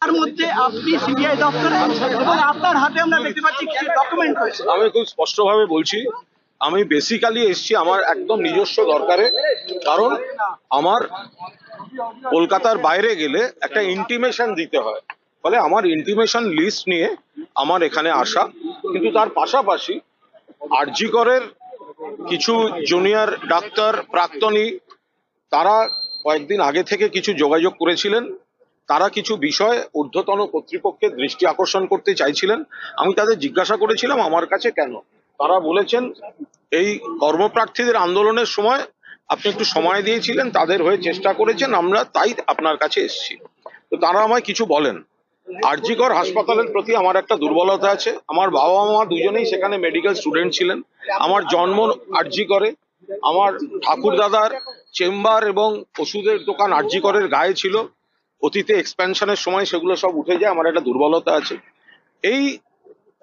তার মধ্যে আপনি সিবিআই দপ্তরে এবং আপনার হাতে আমরা দেখতে পাচ্ছি কিছু ডকুমেন্ট রয়েছে। আমি খুব স্পষ্টভাবে বলছি, আমি বেসিক্যালি এসেছি আমার একদম নিজস্ব দরকারে। কারণ আমার কলকাতার বাইরে গেলে একটা ইন্টিমেশন দিতে হয়, ফলে আমার ইন্টিমেশন লিস্ট নিয়ে আমার এখানে আসা। কিন্তু তার পাশাপাশি আরজি করের কিছু জুনিয়র ডাক্তার প্রাক্তনী তারা কয়েকদিন আগে থেকে কিছু যোগাযোগ করেছিলেন। তারা কিছু বিষয় ঊর্ধ্বতন কর্তৃপক্ষের দৃষ্টি আকর্ষণ করতে চাইছিলেন। আমি তাদের জিজ্ঞাসা করেছিলাম আমার কাছে কেন। তারা বলেছেন এই কর্মপ্রার্থীদের আন্দোলনের সময় আপনি একটু সময় দিয়েছিলেন, তাদের হয়ে চেষ্টা করেছেন, আমরা তাই আপনার কাছে এসেছি। তো তারা আমায় কিছু বলেন। আরজি কর হাসপাতালের প্রতি আমার একটা দুর্বলতা আছে। আমার বাবা মা দুজনেই সেখানে মেডিকেল স্টুডেন্ট ছিলেন। আমার জন্ম আরজি করে, আমার ঠাকুর দাদার চেম্বার এবং ওষুধের দোকান আরজি করের গায়ে ছিল। অতীতে এক্সপ্যানশনের সময় সেগুলো সব উঠে যায়। আমার একটা দুর্বলতা আছে। এই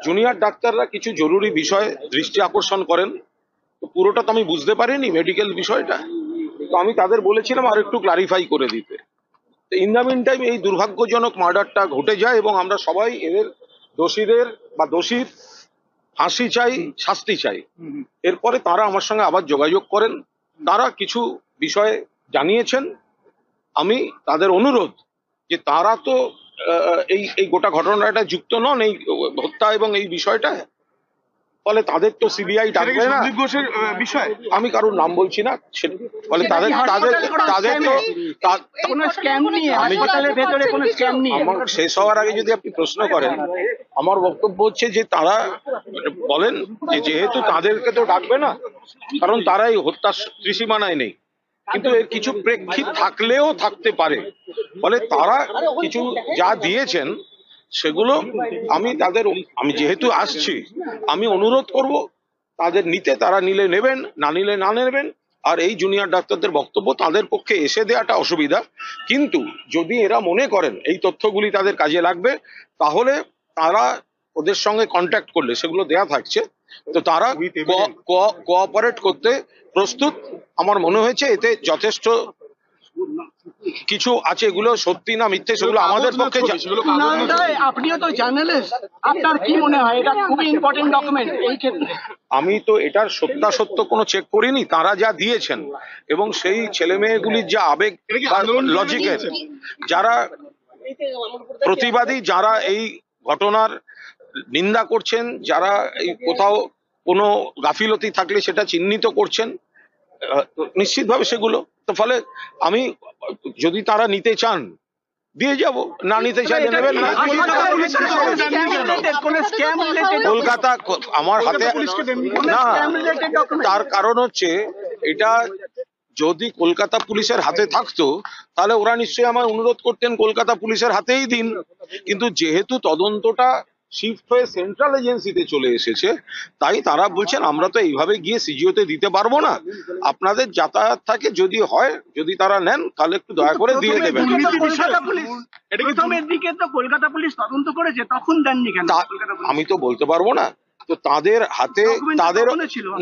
জুনিয়র ডাক্তাররা কিছু জরুরি বিষয় দৃষ্টি আকর্ষণ করেন। তো পুরোটা তো আমি বুঝতে পারিনি মেডিকেল বিষয়টা। তো আমি তাদের বলেছিলাম আর একটু ক্লারিফাই করে দিতে। ইন দ্য মিন টাইম এই দুর্ভাগ্যজনক মার্ডারটা ঘটে যায় এবং আমরা সবাই এদের দোষীদের বা দোষীর ফাঁসি চাই, শাস্তি চাই। এরপরে তারা আমার সঙ্গে আবার যোগাযোগ করেন। তারা কিছু বিষয় জানিয়েছেন। আমি তাদের অনুরোধ যে তারা তো এই গোটা ঘটনাটা যুক্ত নন, এই হত্যা এবং এই বিষয়টা। ফলে তাদের তো সিবিআই ডাকবে না। ঘোষের বিষয় আমি কারোর নাম বলছি না। ফলে তাদের তাদের তাদের তো কোনো স্ক্যাম নিয়ে হাসপাতালের ভেতরে কোনো স্ক্যাম নিয়ে আমার শেষ হওয়ার আগে যদি আপনি প্রশ্ন করেন, আমার বক্তব্য হচ্ছে যে তারা বলেন যে যেহেতু তাদেরকে তো ডাকবে না, কারণ তারা এই হত্যা ত্রিসীমানায় নেই। কিন্তু এর কিছু প্রেক্ষিত থাকলেও থাকতে পারে। ফলে তারা কিছু যা দিয়েছেন সেগুলো আমি যেহেতু আসছি, আমি অনুরোধ করব তাদের নিতে, তারা নিলে নেবেন, না নিলে না নেবেন। আর এই জুনিয়র ডাক্তারদের বক্তব্য তাদের পক্ষে এসে দেওয়াটা অসুবিধা। কিন্তু যদি এরা মনে করেন এই তথ্যগুলি তাদের কাজে লাগবে, তাহলে তারা ওদের সঙ্গে কন্ট্যাক্ট করলে সেগুলো দেয়া থাকছে। তো তারা কোঅপারেট করতে প্রস্তুত। আমার মনে হয়েছে এতে যথেষ্ট কিছু আছে। এগুলো সত্যি না মিথ্যে সেগুলো আমাদের পক্ষে। আপনিও তো জার্নালিস্ট, আপনার কি মনে হয় এটা খুবই ইম্পর্টেন্ট ডকুমেন্ট এই ক্ষেত্রে? আমি তো এটার সত্যাসত্য কোনো চেক করিনি। তারা যা দিয়েছেন এবং সেই ছেলে মেয়েগুলির যা আবেগ লজিকের, যারা প্রতিবাদী, যারা এই ঘটনার নিন্দা করছেন, যারা এই কোথাও কোনো গাফিলতি থাকলে সেটা চিহ্নিত করছেন, নিশ্চিতভাবে সেগুলো তো। ফলে আমি যদি তারা নিতে চান দিয়ে যাব, না নিতে চাইলে নেবেন না। কলকাতা আমার হাতে না, তার কারণ হচ্ছে এটা যদি কলকাতা পুলিশের হাতে থাকতো তাহলে ওরা নিশ্চয়ই আমার অনুরোধ করতেন কলকাতা পুলিশের হাতেই দিন। কিন্তু যেহেতু তদন্তটা শিফট হয়ে সেন্ট্রাল এজেন্সিতে চলে এসেছে, তাই তারা বলছেন আমরা তো এইভাবে গিয়ে সিজিওতে দিতে পারবো না, আপনাদের যাতায়াত থাকে, যদি হয়, যদি তারা নেন তাহলে একটু দয়া করে দিয়ে দেবেন। কলকাতা পুলিশ তদন্ত করেছে, তখন দেননি কেন? আমি তো বলতে পারবো না। তো তাদের হাতে তাদের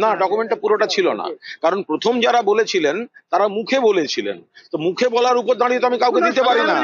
না, ডকুমেন্টটা পুরোটা ছিল না। কারণ প্রথম যারা বলেছিলেন তারা মুখে বলেছিলেন। তো মুখে বলার উপর দাঁড়িয়ে তো আমি কাউকে দিতে পারি না।